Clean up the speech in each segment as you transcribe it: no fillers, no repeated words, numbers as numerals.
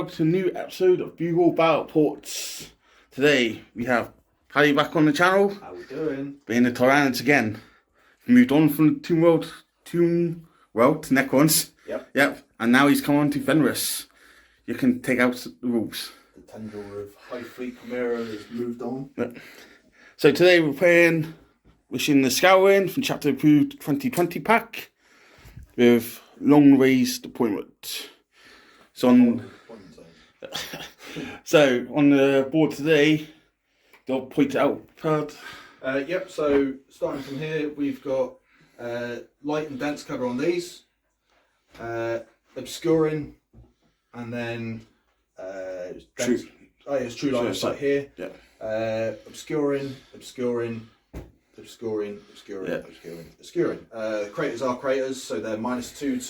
welcome to a new episode of Bugle Battle Reports. Today we have Paddy back on the channel. How we doing? Being the Tyranids again. We moved on from Tomb World to NECRONs. Yep. And now he's come on to FENRIS. You can take out the rules. The tendril of High Fleet Chimera has moved on. Yep. So today we're playing Wishing the Scouring from Chapter Approved 2020 pack with Long Range Deployment. So on the board today, they'll point it out, Pad. Yep, so starting from here, we've got light and dense cover on these, obscuring, and then dense, it's true line of sight here. Yeah. Obscuring. Craters are craters, so they're -2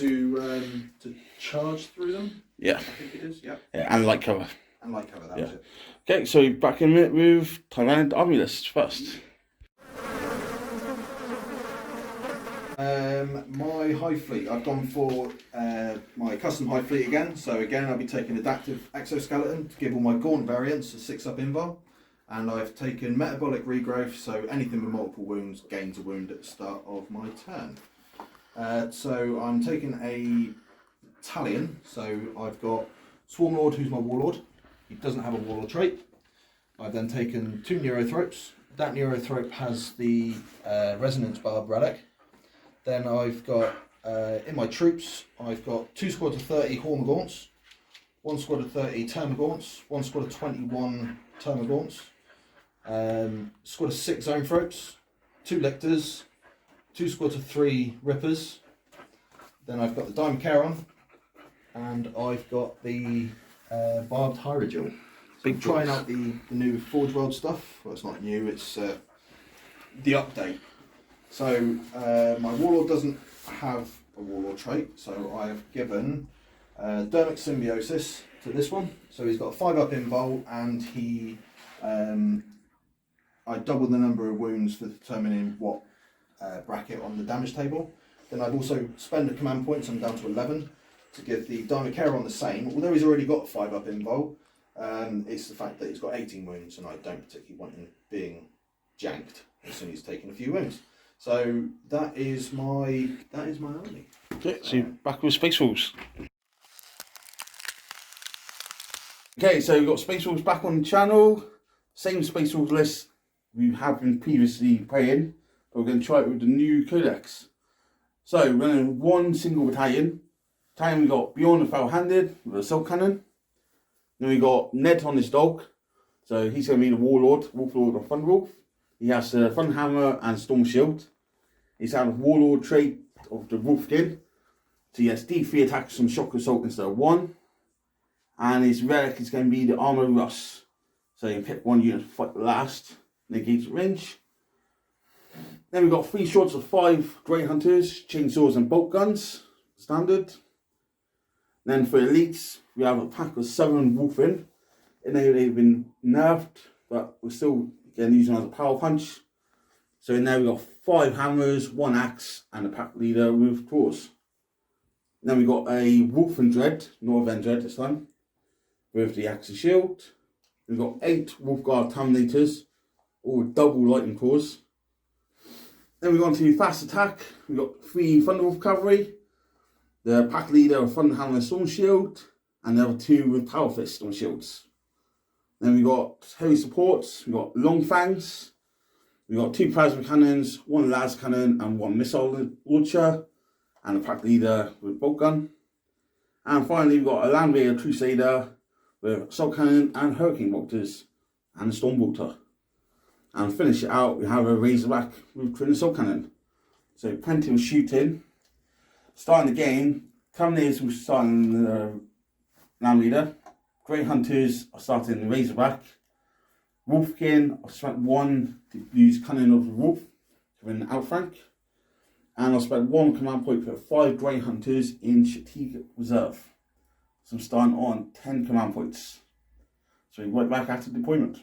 to charge through them. Yeah. I think it is, yeah. And light cover. And light cover, that was it. Okay, so back in it with Tyranid Army List first. My High Fleet, I've gone for my custom High Fleet again. So again, I'll be taking Adaptive Exoskeleton to give all my Gaunt variants a 6-up invul. And I've taken Metabolic Regrowth, so anything with multiple wounds gains a wound at the start of my turn. So I'm taking a Talion, so I've got Swarmlord, who's my Warlord. He doesn't have a Warlord trait. I've then taken 2 Neurothropes. That Neurothrope has the Resonance Barb Relic. Then I've got, in my troops, I've got 2 squads of 30 Hormagaunts, 1 squad of 30 Termagaunts, 1 squad of 21 Termagaunts, squad of 6 Zoanthropes, 2 Lictors, 2 squads of 3 Rippers. Then I've got the Dimechron, and I've got the Barbed Hierogil. So I'm trying out the new Forge World stuff. Well, it's not new, it's the update. So my Warlord doesn't have a Warlord trait, so I have given Dermic Symbiosis to this one. So he's got a 5-up invul, and he I double the number of wounds for determining what bracket on the damage table. Then I've also spent a command points, I'm down to 11, to give the Dimechron the same. Although he's already got a 5-up invul, it's the fact that he's got 18 wounds, and I don't particularly want him being janked as soon as he's taken a few wounds. So that is my army. Okay, so back with Space Wolves. Okay, so we've got Space Wolves back on the channel. Same Space Wolves list we have been previously playing, but we're going to try it with the new codex. So we're running 1 single battalion. We got Bjorn the Foul-Handed with a Assault Cannon. Then we got Ned on his dog. So he's going to be the Warlord, Wolflord of Thunderwolf. He has the Thunderhammer and Storm Shield. He's had a Warlord trait of the Wolfkin. So he has D3 attacks from Shock Assault instead of 1. And his relic is going to be the Armor Rust. So you can pick 1 unit to fight the last. Negates range. Then we've got 3 shots of 5 Grey Hunters, Chainsaws and Bolt Guns. Standard. Then for elites, we have a pack of 7 Wolfen. And they've been nerfed, but we're still using them as a power punch. So in there we've got 5 hammers, 1 axe, and a pack leader with claws. Then we've got a Wolfen Dread, Northern Dread this time, with the axe and shield. We've got 8 Wolfguard Terminators, all with double lightning claws. Then we've gone to fast attack. We've got 3 Thunderwolf Cavalry, the pack leader of Thunderhammer and Storm Shield, and the other 2 with Power Fist on shields. Then we've got heavy supports. We've got Long Fangs. We've got 2 plasma cannons, 1 las cannon, and 1 missile launcher, and a pack leader with bolt gun. And finally, we've got a Land Raider Crusader with assault cannon and hurricane bolters and a storm bolter. And finish it out, we have a Razorback with twin assault cannon. So plenty of shooting. Starting the game, Terminators will start in the Land Raider. Grey Hunters are starting the Razorback. Wolfkin, I've spent 1 to use Cunning of the Wolf to win the outflank. And I'll spend 1 command point for 5 Grey Hunters in Strategic Reserve. So I'm starting on 10 command points. So we're right back after deployment.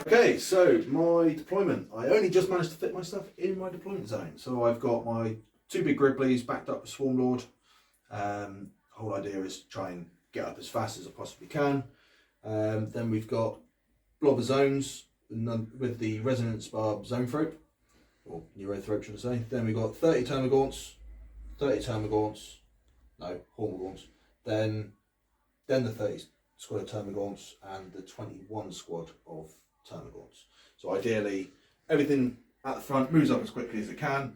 Okay, so my deployment. I only just managed to fit my stuff in my deployment zone. So I've got my 2 big Griblies backed up with Swarmlord, Whole idea is to try and get up as fast as I possibly can. Then we've got blobber zones with the resonance barb zone throat, or neurothrope should I say. Then we've got 30 termagants, 30 termagants, no, hormagaunts. Then the 30 squad of termagants and the 21 squad of termagants. So ideally, everything at the front moves up as quickly as it can,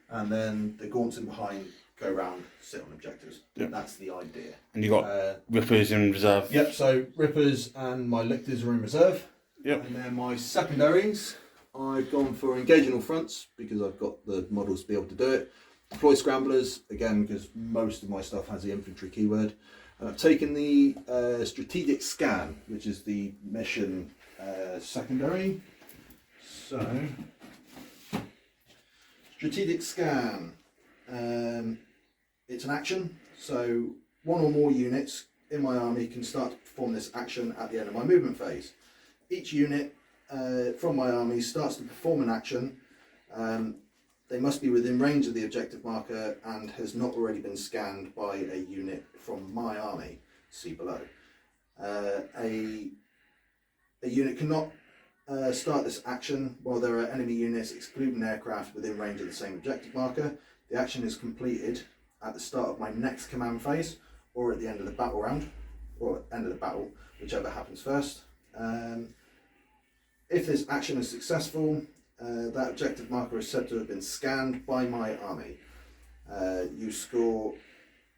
and then the gaunts in behind go round, sit on objectives. Yep. That's the idea. And you got rippers in reserve. Yep, so rippers and my lictors are in reserve. Yep. And then my secondaries, I've gone for engaging all fronts because I've got the models to be able to do it. Deploy scramblers, again, because most of my stuff has the infantry keyword. And I've taken the strategic scan, which is the mission secondary. So, strategic scan. It's an action, so one or more units in my army can start to perform this action at the end of my movement phase. Each unit from my army starts to perform an action. They must be within range of the objective marker and has not already been scanned by a unit from my army. See below. A unit cannot start this action while there are enemy units, excluding aircraft, within range of the same objective marker. The action is completed at the start of my next command phase, or at the end of the battle round, or end of the battle, whichever happens first. If this action is successful, that objective marker is said to have been scanned by my army. You score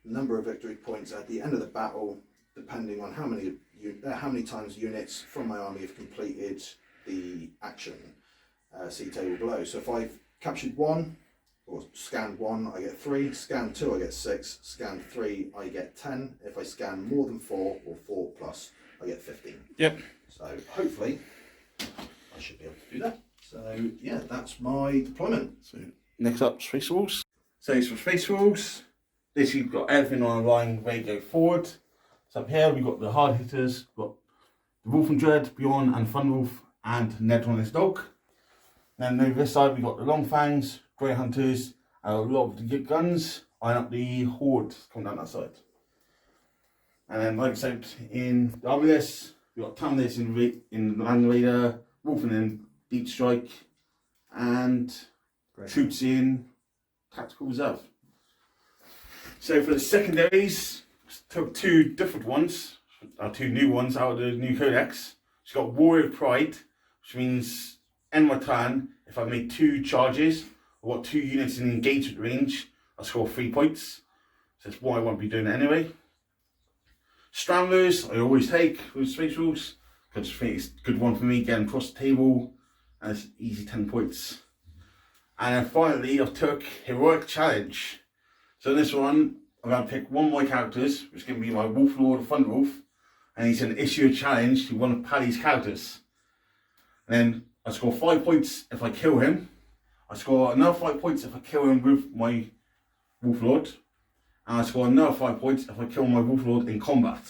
the number of victory points at the end of the battle, depending on how many times units from my army have completed the action. See table below. So if I've captured 1, or scanned 1, I get 3, scanned 2, I get 6, scanned 3, I get 10. If I scan more than 4, or 4 plus, I get 15. Yep. So hopefully I should be able to do that. So yeah, that's my deployment. So next up, Space Wolves. So for Space Wolves, this you've got everything on a line ready to go forward. So up here we've got the hard hitters, we've got the Wolf and Dread, Bjorn and Funwolf, and NECRON his dog. Then over this side we've got the Long Fangs, Grey Hunters, and a lot of the good guns, and up the Horde coming down that side. And then like I said, in the army list, we've got Tyranids in Land Raider, Wolf in Deep Strike, and Great. Troops in Tactical Reserve. So for the secondaries, took 2 different ones, 2 new ones out of the new codex. It's got Warrior Pride, which means end my turn, if I make 2 charges, I've got 2 units in engagement range, I score 3 points. So that's why I won't be doing it anyway. Scramblers, I always take with Space Wolves, because I think it's a good one for me getting across the table, and it's easy 10 points. And then finally, I took Heroic Challenge. So in this one, I'm going to pick one of my characters, which is going to be my Wolf Lord Funwolf, and he's going to issue a challenge to one of Paddy's characters. And then I score 5 points if I kill him. I score another 5 points if I kill him with my Wolf Lord. And I score another 5 points if I kill my Wolf Lord in combat.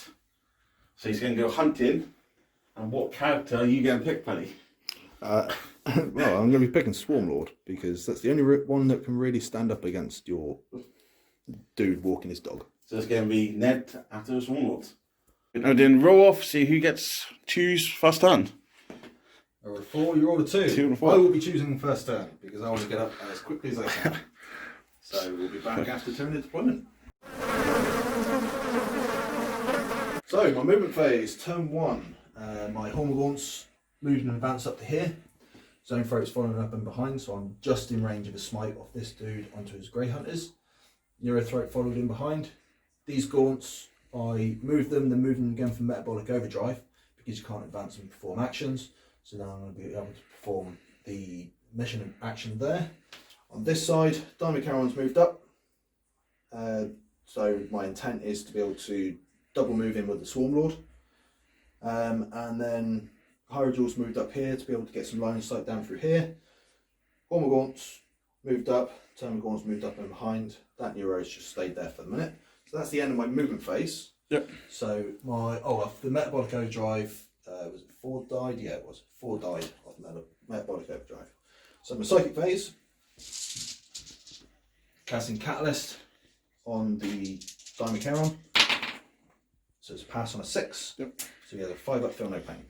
So he's going to go hunting. And what character are you going to pick, Paddy? Well, I'm going to be picking Swarmlord because that's the only one that can really stand up against your dude walking his dog. So it's going to be Ned after the Swarmlord. Now then roll off, see who gets choose first turn. I rolled 4, you rolled a 2. 2 and a 4. I will be choosing first turn because I want to get up as quickly as I can. So we'll be back after Tyranid deployment. So my movement phase, turn 1. My Hormagaunts moved and advanced up to here. Zone Throat's following up and behind, so I'm just in range of a smite off this dude onto his Grey Hunters. Neurothroat followed in behind. These Gaunts, I moved them, then moved them again for Metabolic Overdrive because you can't advance and perform actions. So now I'm going to be able to perform the mission and action there. On this side, Diamond moved up. So my intent is to be able to double move in with the Swarmlord. And then Hydrojaws moved up here to be able to get some line of sight down through here. Hormagaunts moved up, Termagants moved up and behind. That Neuro's just stayed there for the minute. So that's the end of my movement phase. Yep. So my, the Metabolic Overdrive, was it 4 died? Yeah, it was. 4 died of Metabolic Overdrive. So my Psychic phase, casting Catalyst on the NECRON. So it's a pass on a 6. Yep. So you have a 5 up, feel no pain.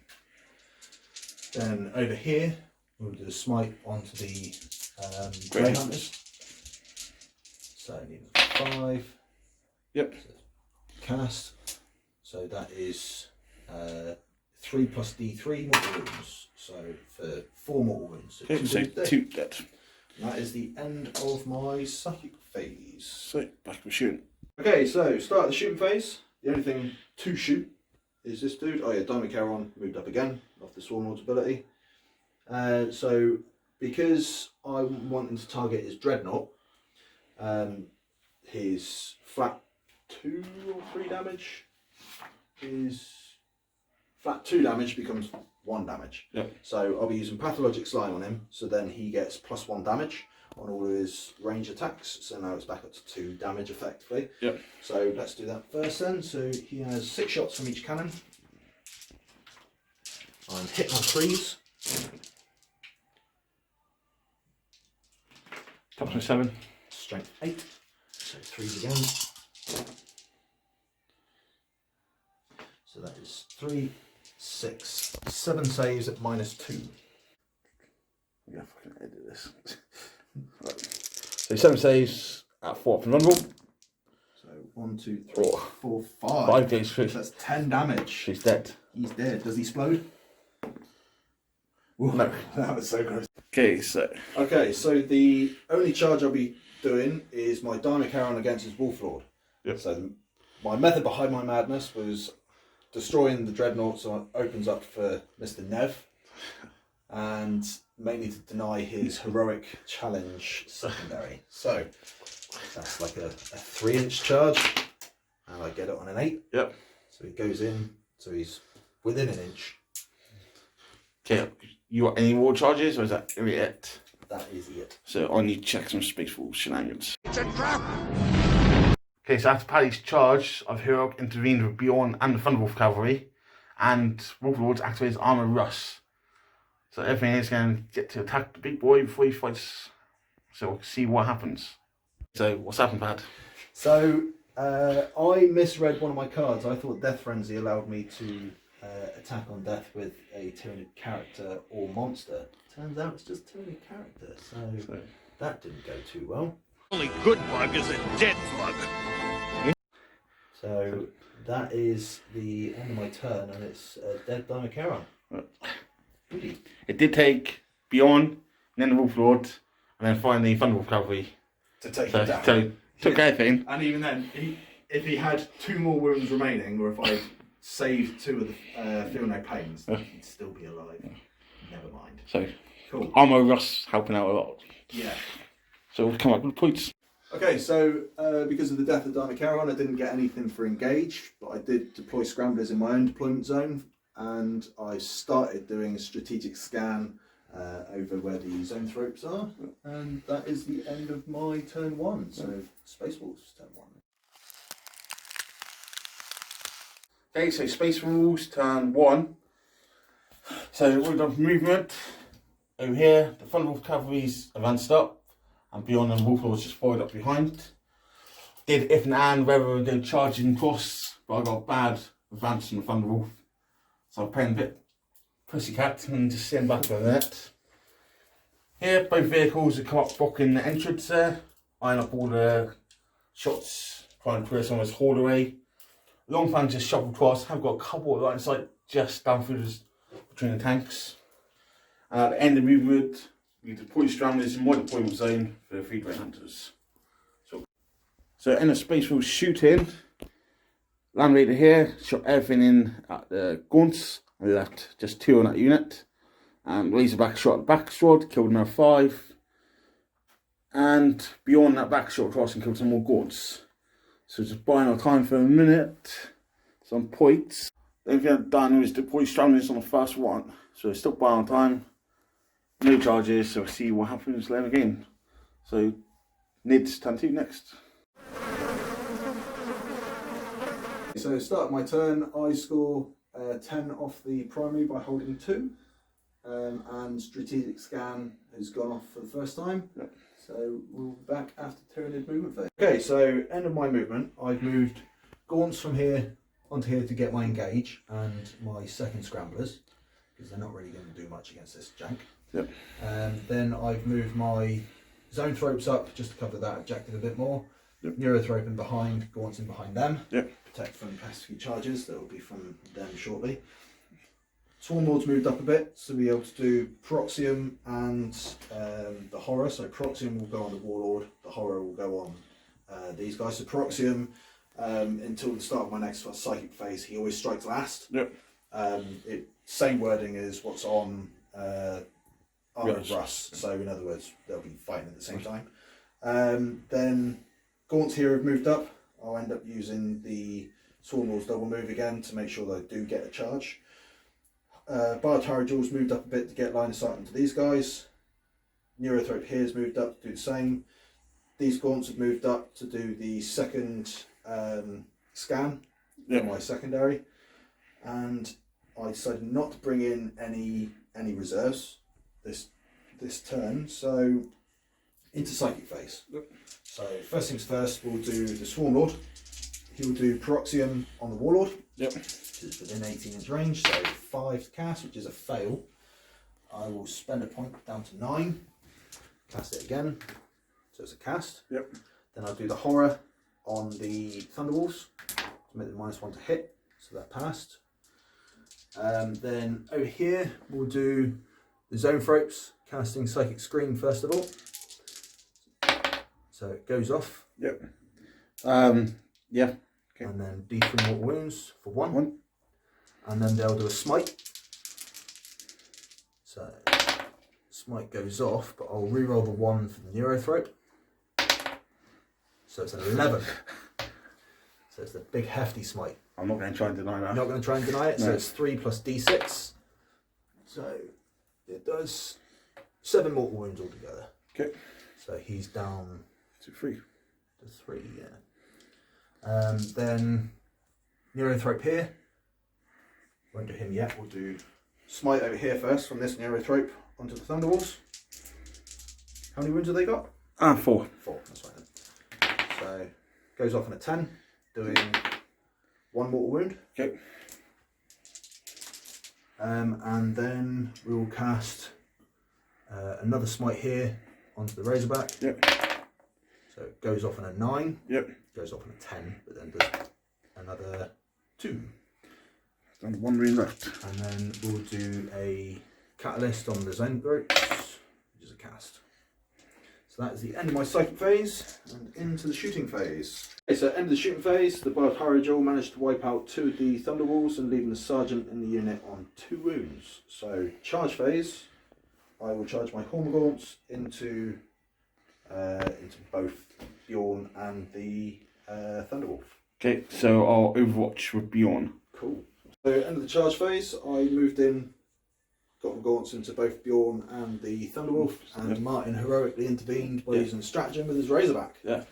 Then over here, we'll do a smite onto the Grey Hunters. So I need a 5. Yep. So cast. So that is 3 plus D3 mortal wounds. So for 4 mortal wounds. So Okay, so 2 dead. And that is the end of my psychic phase. So back to shooting. Okay, so start the shooting phase. The only thing to shoot is this dude. Oh yeah, NECRON moved up again off the Swarm Lord's ability. So because I'm wanting to target his Dreadnought, his flat 2 or 3 damage is flat 2 damage becomes 1 damage. Yep. So I'll be using Pathologic Slime on him, so then he gets +1 damage on all of his range attacks. So now it's back up to 2 damage effectively. Yep. So let's do that first then. So he has 6 shots from each cannon. I'm hitting on 3s. Top to 7. Strength 8. So 3s again. So that is 3, 6, 7 saves at -2. Yeah, fucking edit this. Right. So 7 saves at 4 from vulnerable. So 1, 2, 3, 4, 5. 5 days through. That's 10 damage. She's dead. He's dead. Does he explode? No. That was so gross. Okay, so. Okay, so the only charge I'll be doing is my NECRON against his Wolf Lord. Yep. So my method behind my madness was destroying the Dreadnought, so it opens up for Mr. Nev, and mainly to deny his heroic challenge secondary. So that's like a 3-inch charge, and I get it on an 8. Yep. So he goes in, so he's within an inch. Okay, you got any more charges, or is that it? That is it. So I need to check some Space Wolf shenanigans. It's a trap! Okay, so after Paddy's charge, I've heroic intervened with Bjorn and the Thunderwolf Cavalry, and Wolf Lords activate his Armor Rust. So everything is going to get to attack the big boy before he fights. So we'll see what happens. So what's happened, Pad? So I misread one of my cards. I thought Death Frenzy allowed me to attack on death with a Tyranid character or monster. Turns out it's just Tyranid character, so that didn't go too well. Only good bug is a dead bug. So that is the end of my turn, and it's a dead NECRON. Really? It did take Bjorn, then the Wolf Lord, and then finally Thunderwolf Cavalry To take so, him down. so took everything. And even then, if he had 2 more wounds remaining, or if I saved 2 of the Feel No Pains, he'd still be alive. Never mind. So Cool. Armor Rust helping out a lot. Yeah. So we'll come up with points. Okay, so because of the death of NECRON, I didn't get anything for engage, but I did deploy scramblers in my own deployment zone, and I started doing a strategic scan over where the zone ropes are, and that is the end of my turn 1. So Space Wolves turn 1. Okay, so Space Wolves turn 1. So we've done movement. Over here, the Thunderwolf Cavalry's advanced up, and Bjorn and Wolf Lords just followed up behind. Did if and whether they're charging cross, but I got bad advance from the Thunderwolf. So I'm playing a bit pussycat and just sitting back a minute. Here, both vehicles have come up blocking the entrance there, eyeing up all the shots, trying to clear some of this haul away. Long fan just shuffled across, have got a couple of line of sight just down through between the tanks. And at the end of the movement, we deploy scramblers in my deployment zone for the 3 Grey Hunters. So in a Space Wolf shooting, Land Raider here, shot everything in at the gaunts, and left just 2 on that unit. And Laserback shot at the back sword, killed another 5. And beyond that back shot across and killed some more gaunts. So just buying our time for a minute, some points. The only thing I've done was deploy scramblers on the first one. So still buying our time. No charges, so we'll see what happens later again. So, Nid's turn 2 next. So start of my turn, I score 10 off the primary by holding 2. And strategic scan has gone off for the first time. Yep. So we'll be back after Tyranid movement phase. Okay, so end of my movement. I've moved gaunts from here onto here to get my engage and my second scramblers, because they're not really going to do much against this jank. Yep. Then I've moved my zone thropes up just to cover that objective a bit more. Yep. Neurothrope in behind, gaunts in behind them. Yep. Protect from pesky charges that will be from them shortly. Swarm Lord's moved up a bit to be able to do Proxium and the Horror. So Proxium will go on the Warlord, the Horror will go on these guys. So Proxium, until the start of my next psychic phase, he always strikes last. Yep. Same wording as what's on Armour of Yes. Rust. So in other words, they'll be fighting at the same time. Then Gaunts here have moved up. I'll end up using the Swarm Lord's double move again to make sure that I do get a charge. Tyranids moved up a bit to get line of sight into these guys. Neurothrope here has moved up to do the same. These gaunts have moved up to do the second scan for my secondary. And I decided not to bring in any reserves this turn, so into psychic phase. So first things first, we'll do the Swarm Lord. He'll do Proxium on the Warlord. Yep. Which is within 18-inch range, so 5 to cast, which is a fail. I will spend a point down to 9. Cast it again, so it's a cast. Yep. Then I'll do the Horror on the Thunderwolves to make them -1 to hit, so that passed. Then over here we'll do the Zone Thropes, casting Psychic Scream first of all. So it goes off. Yep. Yeah. Okay. And then D3 mortal wounds for 1. And then they'll do a smite. So smite goes off, but I'll reroll the 1 for the Neurothrope. So it's an 11. So it's a big hefty smite. I'm not going to try and deny that. Not going to try and deny it. No. So it's 3 plus D6. So it does 7 mortal wounds altogether. Okay. So he's down to 3. to 3, yeah. Then Neurothrope here. Won't do him yet. We'll do Smite over here first from this Neurothrope onto the Thunderwolves. How many wounds have they got? 4. 4, that's right then. So goes off on a 10, doing 1 mortal wound. Okay. And then we will cast another Smite here onto the Razorback. Yep. So it goes off on a 9. Yep. Goes off on a 10, but then does another 2. Done 1 rune left. And then we'll do a Catalyst on the Zone Thropes, which is a cast. So that is the end of my psychic phase, and into the shooting phase. Okay, so end of the shooting phase, the Tyranids managed to wipe out 2 of the Thunderwolves and leaving the Sergeant in the unit on 2 wounds. So charge phase, I will charge my Hormagaunts into both Bjorn and the Thunderwolf. Okay, so I'll Overwatch with Bjorn. Cool. So end of the charge phase, I moved in, got my gaunts into both Bjorn and the Thunderwolf, and Martin heroically intervened by using stratagem with his Razorback. Yeah.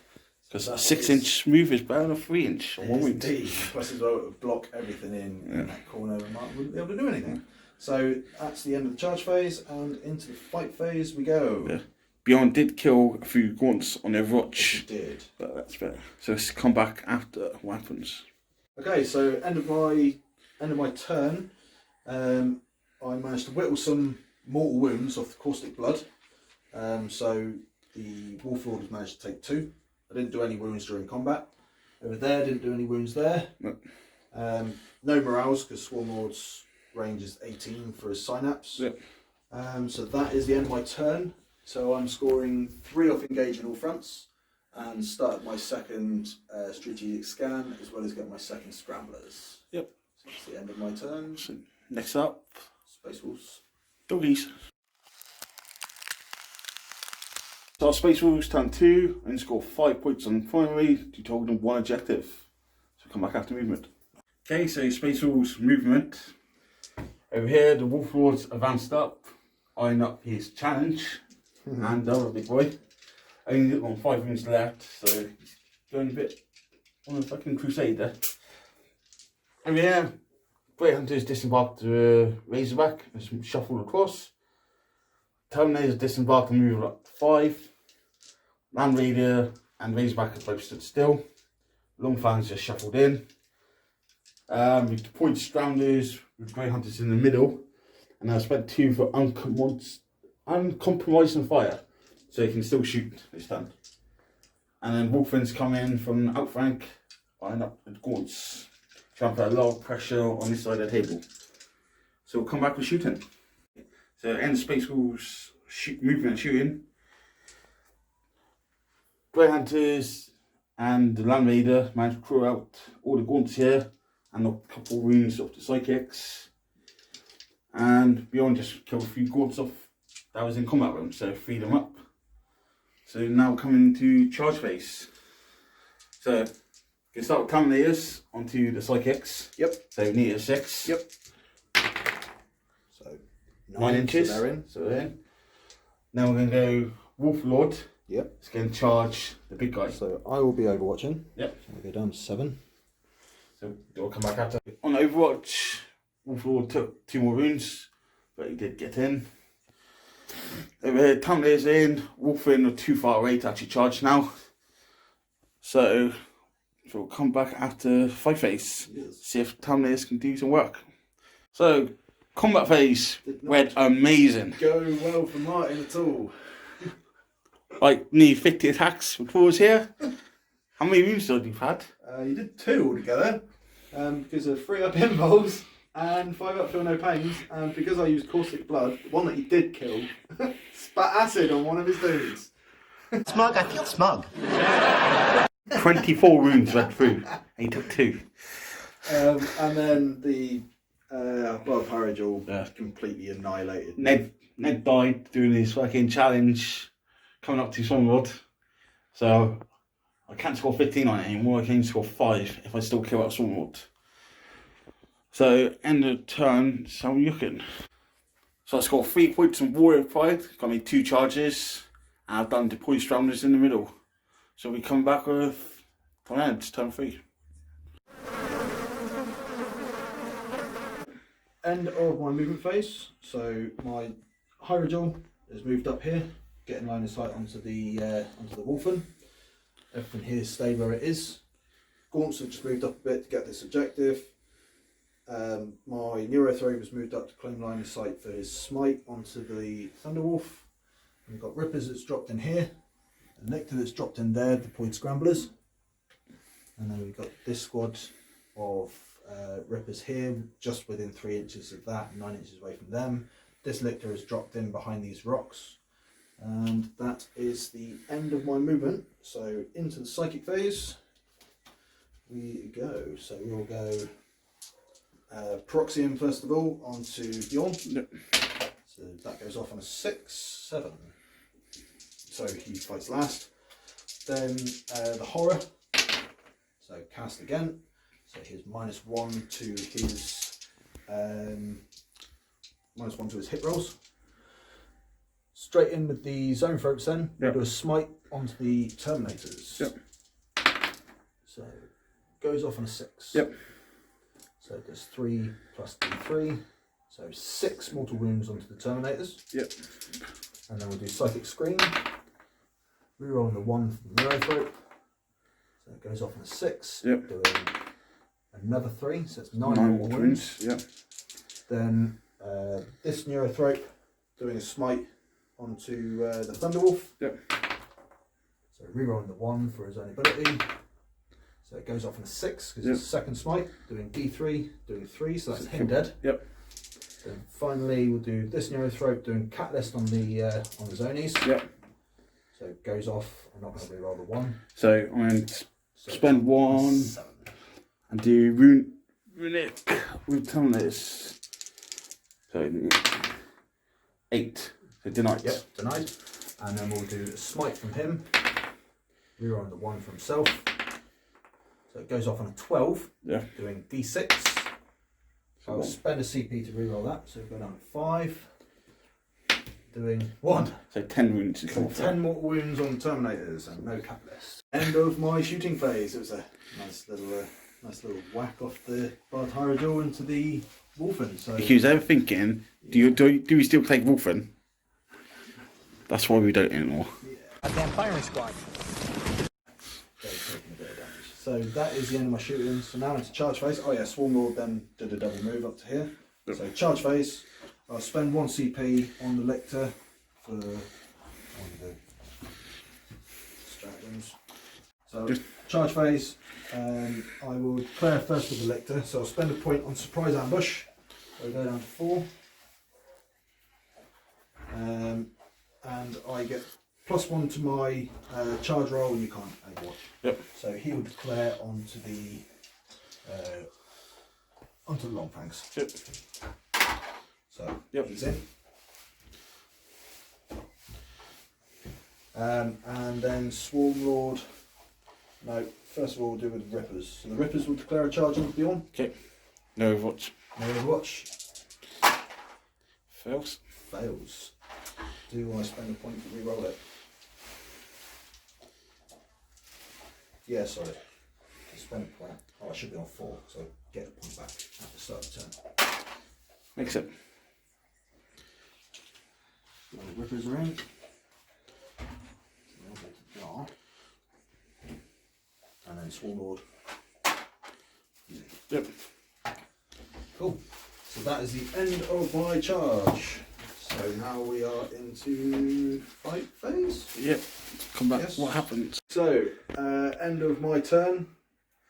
Because a 6-inch move is better than a 3-inch on 1 week. Indeed. Plus as well, it would block everything in that corner, and Martin wouldn't be able to do anything. So that's the end of the charge phase, and into the fight phase we go. Yeah. Bjorn did kill a few gaunts on Overwatch. He did. But that's better. So let's come back after what happens. Okay, so end of my turn, I managed to whittle some mortal wounds off the caustic blood. So the Wolf Lord has managed to take 2. I didn't do any wounds during combat. Over there, didn't do any wounds there. No. No morales because Swarm Lord's range is 18 for his synapse. Yep. So that is the end of my turn. So I'm scoring 3 off engage in all fronts and start my second strategic scan as well as get my second scramblers. Yep. So that's the end of my turn. So next up, Space Wolves. doggies. So our Space Wolves turn 2 and score 5 points on primary to total 1 objective. So come back after movement. Okay, so Space Wolves movement. Over here, the Wolf Lords advanced up, eyeing up his challenge. And the other big boy. Only got 5 minutes left, so he's going a bit on a fucking crusade there. Over here, Great Hunter's disembarked to Razorback and shuffled across. Terminator's disembarked and moved up to 5. Land Raider and Razorback have both stood still. Long Fangs just shuffled in. We've deployed Strounders with Grey Hunters in the middle. And I've spent 2 for uncompromising fire. So you can still shoot this turn. And then Wolfins come in from the outflank, line up with Gaunts. Trying to put a lot of pressure on this side of the table. So we'll come back with shooting. So end Space Wolves moving and shooting. Grey Hunters and the Land Raider managed to crew out all the Gaunts here and a couple of wounds off the Psychics. And beyond just killed a few Gaunts off that was in combat room, so free them up. So now coming to charge phase. So you can start with Terminators onto the Psychics. Yep. So near 6. Yep. So 9 inches. So they're in. So they're in. Now we're going to go Wolf Lord. Yep. It's going to charge the big guy. So I will be overwatching. Yep. So we'll go down to 7. So we'll come back after. On Overwatch, Wolf Lord took 2 more wounds, but he did get in. Over here, Terminator's in. Wolfin are too far away to actually charge now. So we'll come back after fight phase. Yes. See if Terminators can do some work. So combat phase went amazing. Go well for Martin at all. Like nearly 50 attacks with pause here. How many wounds did you had? You did 2 altogether, because of 3 up involves and 5 up feel no pains, and because I used caustic blood, the one that he did kill, spat acid on one of his dudes. Smug, I feel smug. 24 wounds went through, and he took 2. And then the Blood Harrogel Yeah. completely annihilated. Ned died doing his fucking challenge, coming up to Sunrod. So I can't score 15 on it anymore. I can score 5 if I still kill out Sunrod. So end of turn, so I'm looking. So I scored 3 points on Warrior Pride, got me 2 charges, and I've done deploy Strounders in the middle. So we come back with Tyranids, turn 3. End of my movement phase. So my Hyrogel is moved up here, getting line of sight onto the Wolfen. Everything here stayed where it is. Gaunts have just moved up a bit to get this objective. My Neurothrobe has moved up to claim line of sight for his smite onto the Thunderwolf. We've got Rippers that's dropped in here, a Nectar that's dropped in there, deployed Scramblers. And then we've got this squad of Rippers here, just within 3 inches of that, 9 inches away from them. This Lictor has dropped in behind these rocks. And that is the end of my movement. So into the Psychic phase we go. So we'll go Proxium first of all onto Bjorn. Yep. So that goes off on a 6/7. So he fights last. Then the Horror. So cast again. So here's -1 to his -1 to his hit rolls. Straight in with the Zone Throats then. Yep. Do a smite onto the Terminators. Yep. So goes off on a 6. Yep. So it does 3 plus D3. So 6 mortal wounds onto the Terminators. Yep. And then we'll do Psychic Scream. Reroll the 1 from the Neurothrope. So it goes off on a 6. Yep. Doing another 3. So it's 9 9 mortal more wounds. wounds. Yep. Then this Neurothrope doing a smite onto the Thunderwolf. Yep. So rerolling the 1 for his own ability. So it goes off on a 6 because it's a second smite, doing D3, doing 3, so that's him dead. Yep. Then finally we'll do this Neurothrope doing Catalyst on the zonies. Yep. So it goes off. I'm not going to reroll the 1. So I'm going to So spend 1 7. and do Runic with Terminators. So 8. So denied. Yep, denied. And then we'll do a smite from him. Rerolling the 1 for himself. So it goes off on a 12. Yeah. Doing D6. I'll spend a CP to reroll that. So we've got down to 5. Doing 1. So 10 wounds. 10 more wounds on Terminators and no Catalyst. End of my shooting phase. It was a nice little whack off the Bard Hyrogel into the Wolfen. So If you was ever thinking, do we still take Wolfen? That's why we don't anymore. Goddamn firing squad. So that is the end of my shooting. So now into charge phase. Oh yeah, Swarm Lord then did a double move up to here. Yep. So charge phase, I'll spend 1 CP on the Lictor for one of the stratagems. So charge phase, I will declare first with the Lictor. So I'll spend a point on surprise ambush. So go down to 4. And I get +1 to my charge roll, and you can't add watch. Yep. So he will declare onto the long fangs. Yep. So he's in. And then Swarm Lord. No, first of all we'll do with the Rippers. So the Rippers will declare a charge onto Bjorn. Okay. No watch. No watch. Fails. Fails. Do I spend a point to re-roll it? Yeah, sorry. Spend a point. Oh, I should be on 4, so get a point back at the start of the turn. Makes it. The Rippers are in. And then Swarm Lord. Yep. Cool. So that is the end of my charge. So now we are into fight phase. Yep. Come back. Yes. What happens? So, end of my turn.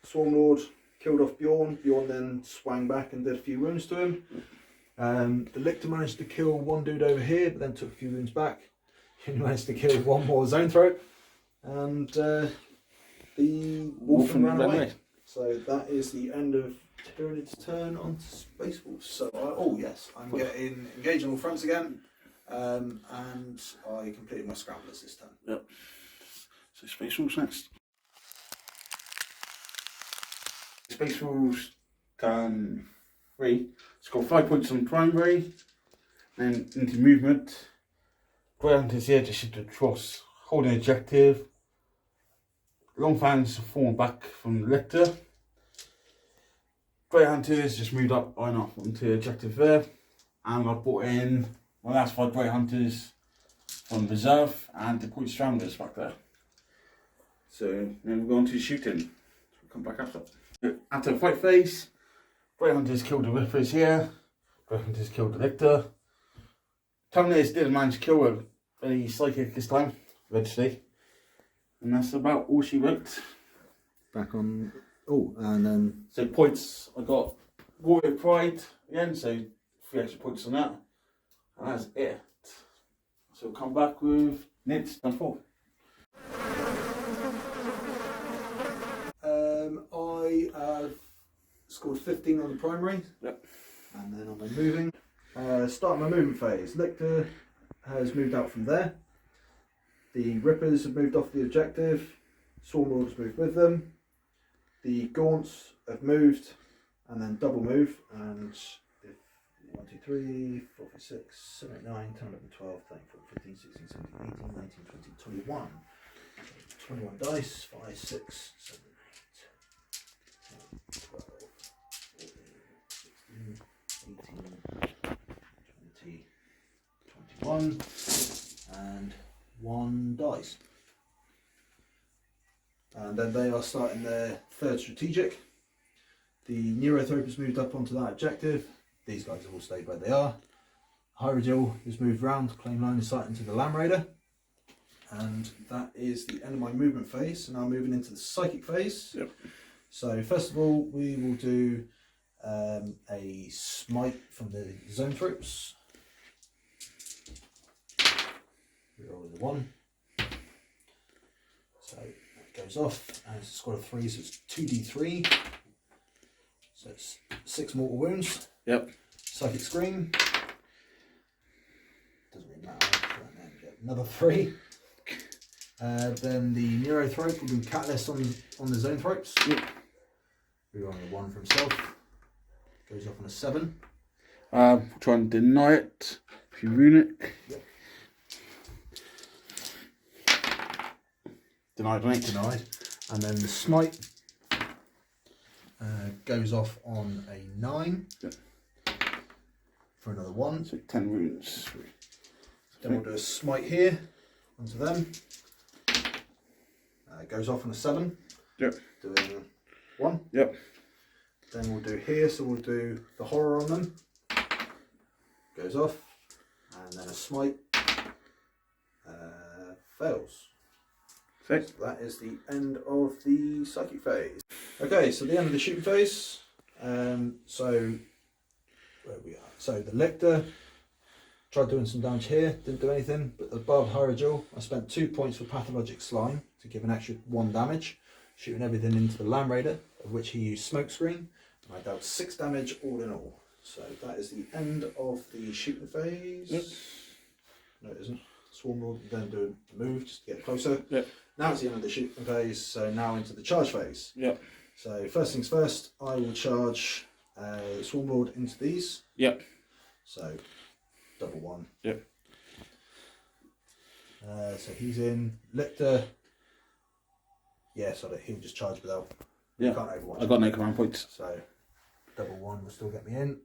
Swarm Lord killed off Bjorn. Bjorn then swang back and did a few wounds to him. The Lictor managed to kill one dude over here, but then took a few wounds back. He managed to kill one more Zone Throat. And the Wolfen ran away. So that is the end of Tyranid's turn onto Space Wolves. So, I'm getting engaged on all fronts again. And I completed my scramblers this turn. Yep. So Space Wolves next. Space Wolves turn 3. It's got 5 points on primary. Then into movement. Grey Hunters here to shift across, holding objective. Long fans falling back from the Lictor. Grey Hunters just moved up on off onto objective there. And I brought in my last 5 Grey Hunters from reserve and the point stranglers back there. So then we'll go on to shooting. We'll come back after. After the fight phase, Grey Hunters killed the Rippers here. Grey Hunters killed the Lictor. Tyranids did manage to kill a psychic this time, eventually. And that's about all she wrote. Back on. Oh, and then. So points, I got Warrior Pride again, so 3 extra points on that. And that's it. So we'll come back with Nids and 4. I have scored 15 on the primary. Yep. And then on my moving. Start my movement phase. Lictor has moved out from there. The Rippers have moved off the objective. Swarm Lord has moved with them. The Gaunts have moved and then double move. And if 1, 2, 3, 4, 5, 6, 7, 8, 9, 10, 11, 12, 13, 14, 15, 16, 17, 18, 19, 20, 21. 21 dice. 5, 6, 7, 8, 10, 12, 14, 16, 18, 20, 21. And 1 dice. And then they are starting their 3rd strategic. The Neurothrope has moved up onto that objective. These guys have all stayed where they are. Hyrule has moved round to claim line of sight into the Lamb Raider. And that is the end of my movement phase. So now moving into the psychic phase. Yep. So first of all, we will do a smite from the Zone Troops. Reroll the 1. So that goes off, and it's a squad of 3, so it's 2d3. So it's 6 mortal wounds. Yep. Psychic Scream. Doesn't really matter. And then get another 3. Then the Neurothrope will do Catalyst on the Zone Thropes. Yep. Rerolling a 1 for himself. Goes off on a 7. Try and deny it. If you runic. Yep. Denied, mate. Denied. And then the Smite goes off on a 9. Yep. For another 1. So 10 runes. Then we'll do a Smite here onto them. Goes off on a 7. Yep. Doing 1. Yep. Then we'll do here, so we'll do the horror on them. Goes off. And then a smite. Fails. So that is the end of the psychic phase. Okay, so the end of the shooting phase. So where we are. So the lictor tried doing some damage here, didn't do anything. But the barbed hierogel, I spent 2 points for pathologic slime to give an extra 1 damage, shooting everything into the Land Raider, of which he used smokescreen. And I dealt 6 damage all in all. So that is the end of the shooting phase. Yep. No, it isn't. Swarm Lord will then do a move just to get closer. Yep. Now it's the end of the shooting phase, so now into the charge phase. Yep. So first things first, I will charge Swarm Lord into these. Yep. So double 1. Yep. So he's in. Lictor. Yeah, sorry, he'll just charge without. Yeah. Can't overwatch. I got no command points. So double 1 will still get me in.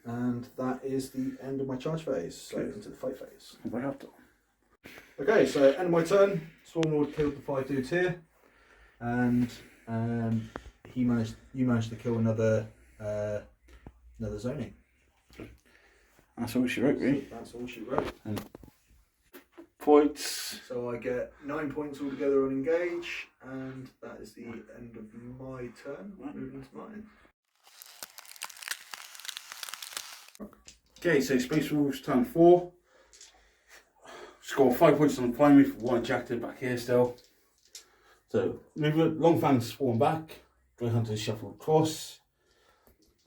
And that is the end of my charge phase. So Okay. into the fight phase. If I have to. Okay, so end of my turn. Swarm Lord killed the 5 dudes here, and you managed to kill another zoning. That's all she wrote, really. So that's all she wrote. Points. So I get 9 points altogether on engage, and that is the end of my turn. Moving to mine. Okay, so Space Wolves turn 4. Score 5 points on the primary for 1 ejected back here still. So, movement, long fangs spawn back. Grey Hunters shuffle across.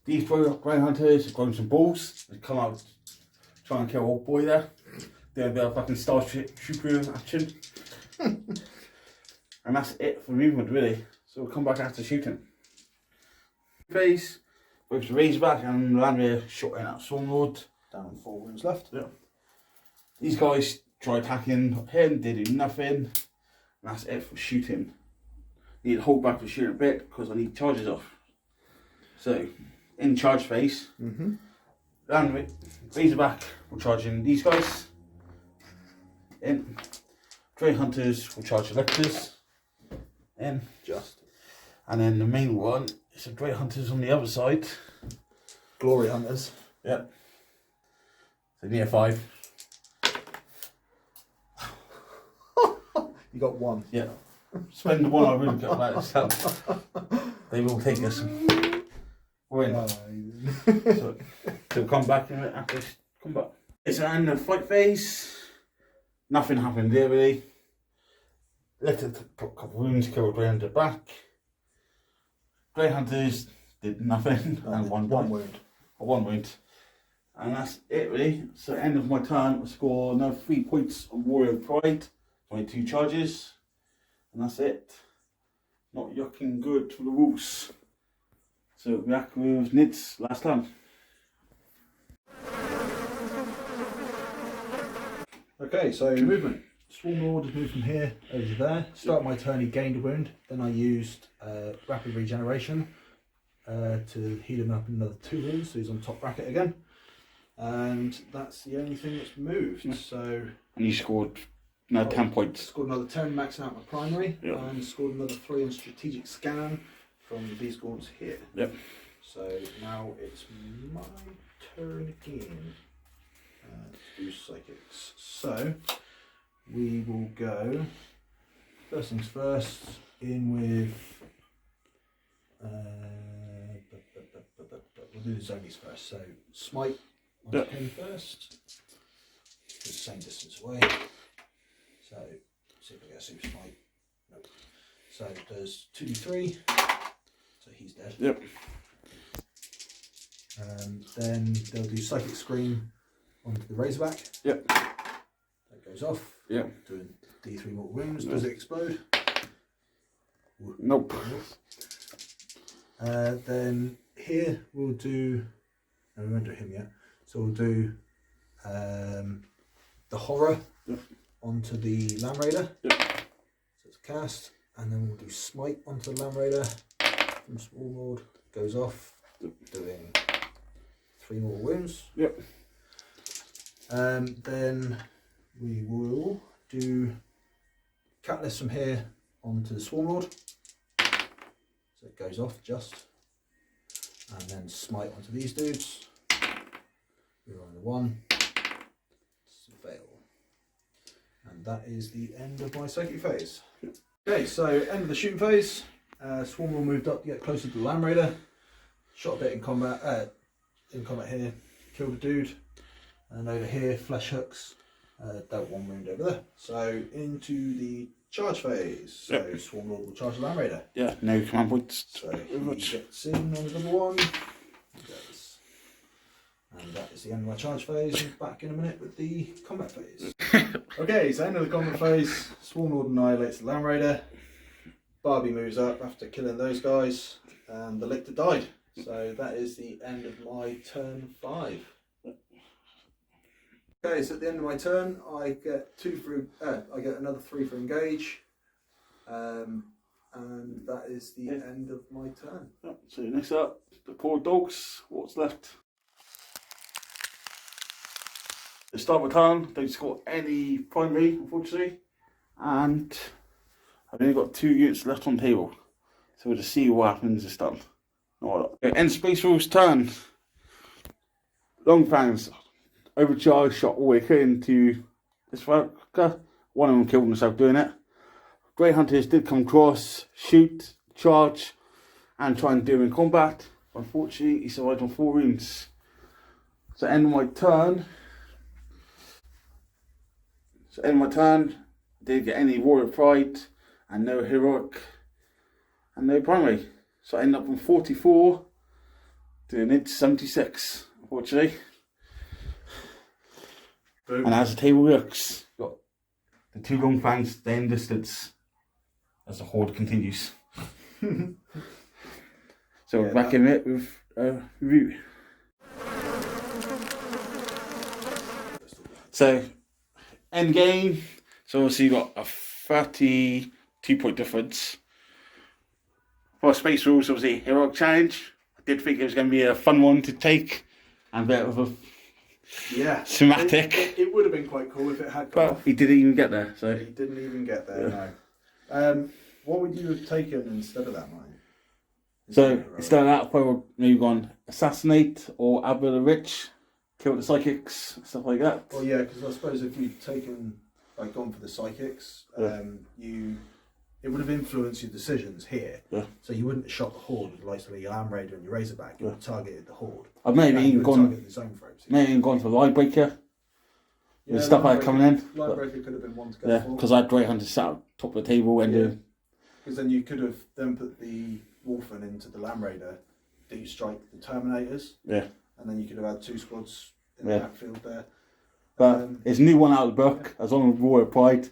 These Grey Hunters have grown some balls. They come out, try and kill old boy there. They're a bit of fucking Starship Trooper action. And that's it for movement, really. So we'll come back after shooting. Phase. Both the Razorback and Land Raider shot in at Swarm Lord. Down 4 wounds left. Yeah. These guys try attacking him, they do nothing. And that's it for shooting. Need to hold back for shooting a bit because I need charges off. So, in charge phase, Razorback will charge in these guys. In. Grey Hunters will charge the Lictors. In. Just. And then the main one is the Grey Hunters on the other side. Glory Hunters. Yep. So near 5. You got 1. Yeah. Spend the 1 I really got about itself. They will take us. We're in. So they'll come back in after this come back. It's in the fight phase. Nothing happened there really. Let it put a couple of wounds, killed Grey Hunter back. Grey Hunters did nothing and one wound. 1 wound. And that's it really. So end of my turn, I score another 3 points on Warrior Pride. 22 charges. And that's it. Not yucking good for the Wolves. So back with Nids last time. Okay, so movement. Swarm Lord has moved from here over to there. Start my turn, he gained a wound. Then I used rapid regeneration to heal him up another 2 wounds, so he's on top bracket again. And that's the only thing that's moved. So And you scored 10 points. Scored another 10, maxing out my primary, Yep. and scored another 3 on strategic scan from these gaunts here. Yep. So now it's my turn again. To do psychics. So we will go first things first in with we'll do the zonies first. So smite onto him first. The same distance away. So see if I get a super smite. Nope. So it does 2d3. So he's dead. Yep. Then they'll do psychic scream onto the Razorback. Yep. That goes off. Yep. Doing D3 mortal wounds. Does it explode? Nope. Then here we'll do. No, we won't do him yet. So we'll do the horror onto the Land Raider. Yep. So it's cast, and then we'll do smite onto the Land Raider from Swarm Lord. Goes off, doing 3 more wounds. Yep. Then we will do catalyst from here onto the Swarm Lord. So it goes off just. And then smite onto these dudes. We're on the 1. Fail. And that is the end of my psychic phase. Okay, so end of the shooting phase. Swarm Lord moved up to get closer to the Lamb Raider. Shot a bit in combat here. Killed a dude. And over here, flesh hooks. Dealt 1 wound over there. So into the charge phase. So Swarm Lord will charge the Lamb Raider. Yeah, no command points. So he gets in on the double 1. He does. And that is the end of my charge phase. And back in a minute with the combat phase. Okay, so end of the combat phase. Swarm Lord annihilates the Lamb Raider. Barbie moves up after killing those guys. And the Lictor died. So that is the end of my turn 5. Okay, so at the end of my turn, I get I get another 3 for engage, and that is the end of my turn. Yep. So next up, the poor dogs. What's left? The start of my turn, don't score any primary, unfortunately, and I've only got 2 units left on the table. So we'll just see what happens this turn. Okay, end Space Wolf's turn. Long fangs. Overcharge shot all the way into this fucker. One of them killed himself doing it. Grey Hunters did come across, shoot, charge, and try and do him in combat. Unfortunately, he survived on 4 wounds. So end of my turn. Didn't get any Warrior Pride, and no Heroic, and no Primary. So I end up on 44, doing it 76, unfortunately. Boom. And as the table looks, got the 2 long fangs staying distance as the horde continues. So we're back in it with review. So end game. So obviously you got a 32-point difference. For Space Rules, obviously Heroic Challenge. I did think it was going to be a fun one to take, and a bit of a thematic. It would have been quite cool if it had gone off. He didn't even get there. So he didn't even get there. No. What would you have taken instead of that, Mike? So instead of that, I probably would maybe gone Assassinate or Abba the Rich, kill the psychics, stuff like that. Well, yeah, because I suppose if you'd gone for the psychics, it would have influenced your decisions here. Yeah. So you wouldn't have shot the horde with like your Lamb Raider and your Razorback. You would have targeted the horde. I've maybe even gone for the Linebreaker. With stuff I had coming in. Linebreaker could have been one to go for. Because I had Grey Hunter sat on top of the table and because then you could have then put the Wolfen into the Lamb Raider, deep strike the Terminators. Yeah. And then you could have had 2 squads in the backfield there. But it's a new one out of the book, as long as Warrior Pride.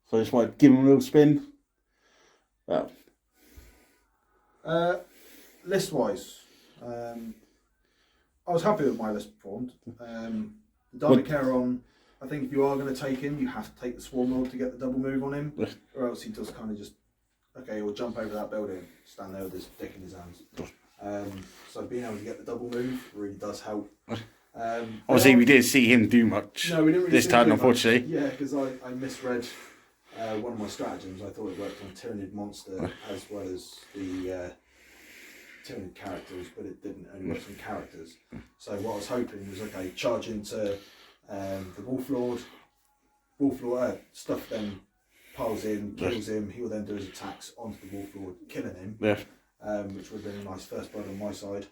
So I just wanted to give him a little spin. List wise, I was happy with my list performed. NECRON, I think if you are going to take him, you have to take the Swarm Lord to get the double move on him, or else he does kind of just, he'll jump over that building, stand there with his dick in his hands. So being able to get the double move really does help. Obviously, we didn't see him do much this time, unfortunately. Yeah, because I misread one of my stratagems. I thought it worked on Tyranid monster as well as the Tyranid characters, but it didn't. Only worked on characters. So what I was hoping was charge into the Wolf Lord. Stuff then piles in, kills him. He will then do his attacks onto the Wolf Lord, killing him. Yeah. Which would have been a nice first blood on my side.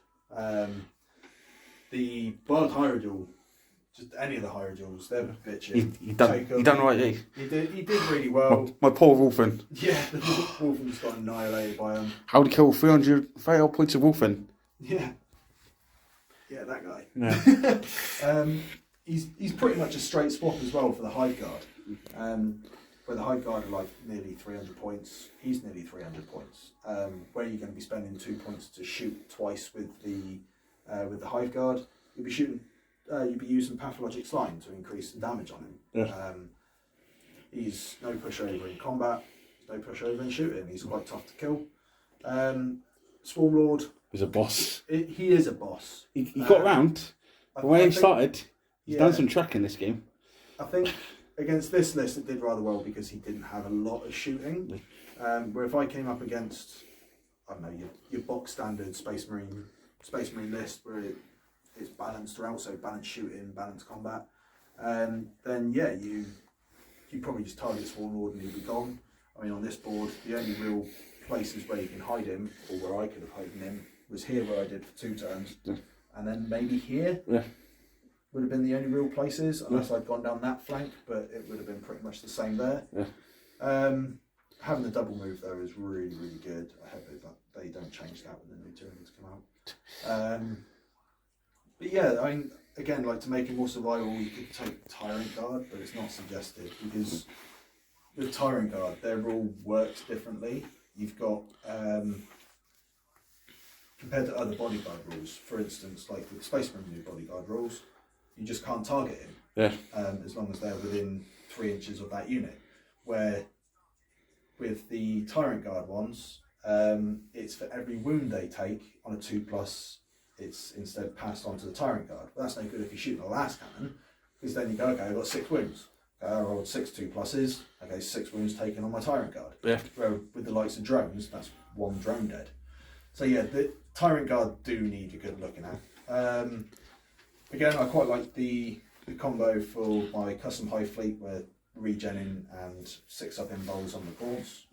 The Wild Hierodule, just any of the Hierodules, they're bitching. He done right, He did really well. My poor Wolfen. Yeah, the Wolfen's got annihilated by him. How would he kill 300 fail points of Wolfen? Yeah. Yeah, that guy. Yeah. He's pretty much a straight swap as well for the Hive Guard. Where the Hive Guard are nearly 300 points, he's nearly 300 points. Where you're going to be spending 2 points to shoot twice with the Hive Guard, you'll be using Pathologic Slime to increase the damage on him. Yeah. He's no pushover in combat, no pushover in shooting. He's quite tough to kill. Swarm Lord. He's a boss. He is a boss. He got round. When he started, he's done some tracking this game. I think against this list, it did rather well because he didn't have a lot of shooting. Where if I came up against, I don't know, your box standard Space Marine list where it's balanced throughout, so balanced shooting, balanced combat, then yeah, you probably just target Sworn Lord and he'll be gone. I mean, on this board, the only real places where you can hide him, or where I could have hidden him, was here where I did for 2 turns, and then maybe here would have been the only real places, unless I'd gone down that flank, but it would have been pretty much the same there. Having the double move though is really, really good. I hope they don't change that when the new Tyranids come out. But yeah, I mean, again, like to make it more survivable, you could take Tyrant Guard, but it's not suggested because with Tyrant Guard, their rule works differently. You've got, compared to other bodyguard rules, for instance, like with Space Marine new bodyguard rules, you just can't target him as long as they're within 3 inches of that unit. Where with the Tyrant Guard ones, it's for every wound they take on a 2+, it's instead passed on to the Tyrant Guard. But that's no good if you're shooting a last cannon, because then you go, okay, I've got 6 wounds. Okay, I rolled 6 2+s, okay, 6 wounds taken on my Tyrant Guard. Where with the likes of drones, that's 1 drone dead. So yeah, the Tyrant Guard do need a good looking at. Again, I quite like the combo for my custom high fleet where regening and 6-up invols on the course.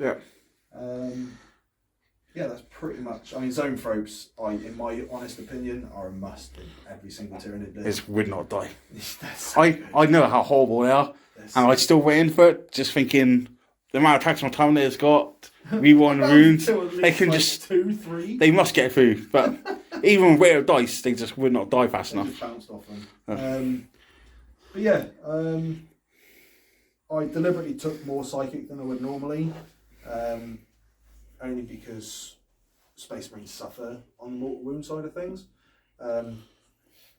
Yeah, that's pretty much. I mean, zone tropes, in my honest opinion, are a must in every single Tyranid list. This would not die. So I know how horrible they are, and I'd still wait in for it, just thinking the amount of attacks my Tyranid's got, rewind runes, they can like just 2, 3. They must get through, but even with rare dice, they just would not die fast enough. Just bounced off them. But yeah, I deliberately took more psychic than I would normally, only because Space Marines suffer on the mortal wound side of things.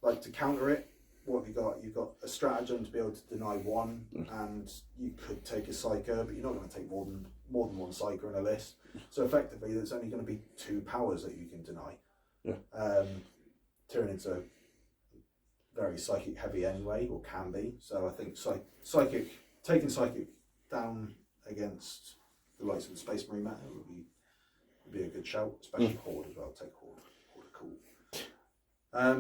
Like to counter it, what have you got? You've got a stratagem to be able to deny 1, and you could take a psyker, but you're not going to take more than 1 psyker in a list. So effectively, there's only going to be 2 powers that you can deny. Tyranids are very psychic heavy anyway, or can be. So I think taking psychic down against the likes of the Space Marine meta would be a good shout, especially Horde as well. Take Horde are cool.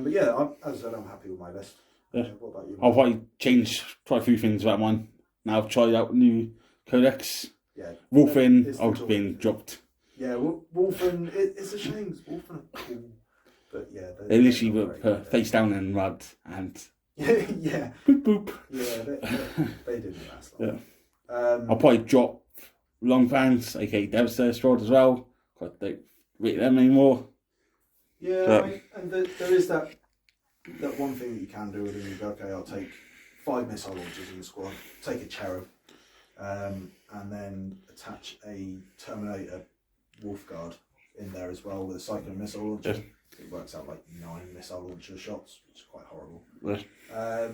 But yeah, as I said, I'm happy with my list. What about you? I'll probably try a few things about mine. Now I've tried out new codex. Wolfen, I've been dropped. Yeah, Wolfen, it's a shame. Wolfen are cool. But yeah, they literally were face down in mud and yeah, boop boop. Yeah, they didn't last long. I'll probably drop long fans, aka Devastator Strode as well. I don't rate them anymore. Yeah, and there is that one thing that you can do with them. You go, okay, I'll take 5 missile launchers in the squad, take a cherub, and then attach a Terminator Wolf Guard in there as well with a Cyclone missile launcher. It works out like 9 missile launcher shots, which is quite horrible. I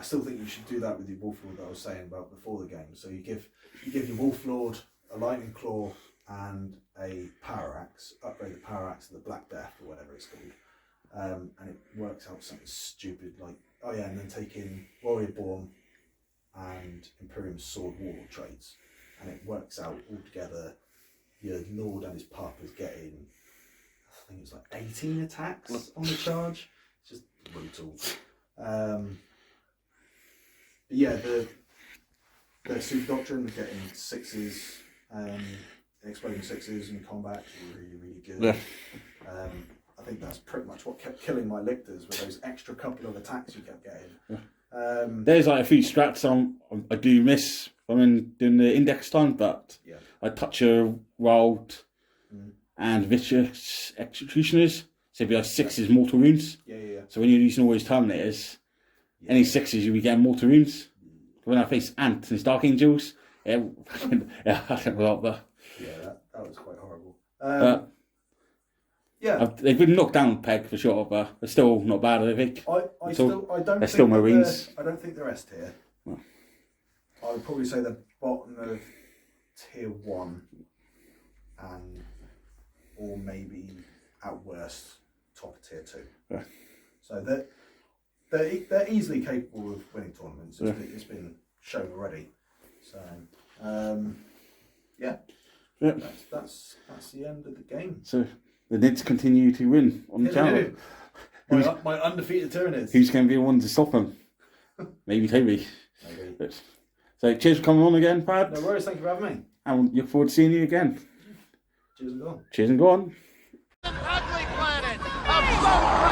still think you should do that with your Wolf Lord that I was saying about before the game. So you give your Wolf Lord a Lightning Claw and a Power Axe, upgrade the Power Axe to the Black Death or whatever it's called, and it works out something stupid like, oh yeah, and then take in Warrior Born and Imperium Sword Warlord traits, and it works out altogether. Your Lord and his pup is getting, I think it's like 18 attacks on the charge. It's just brutal. But yeah, the Super Doctrine getting 6s, exploding 6s in combat is really, really good. I think that's pretty much what kept killing my Lictors, with those extra couple of attacks you kept getting. There's like a few strats I do miss when doing the index time, but I touch a wild and vicious executioners. So it'd be like 6s mortal wounds. So when you're using all those Terminators, any 6s you'll be getting mortal wounds. When I face Ant and his Dark Angels, I don't know that. Yeah, that was quite horrible. They've been knocked down a peg for sure, but they're still not bad, I think. They're still Marines. I don't think they're S tier. No. I would probably say they're bottom of tier 1, or maybe at worst top of tier 2. So they're easily capable of winning tournaments. It's been shown already. So yeah, Yep. that's the end of the game. So the Nids continue to win on the channel. My undefeated Tyranids. Who's going to be the one to stop them? Maybe Toby. Maybe. But, so cheers for coming on again, Pad. No worries, thank you for having me. And look forward to seeing you again. Cheers and go on. Cheers and go on. An ugly planet of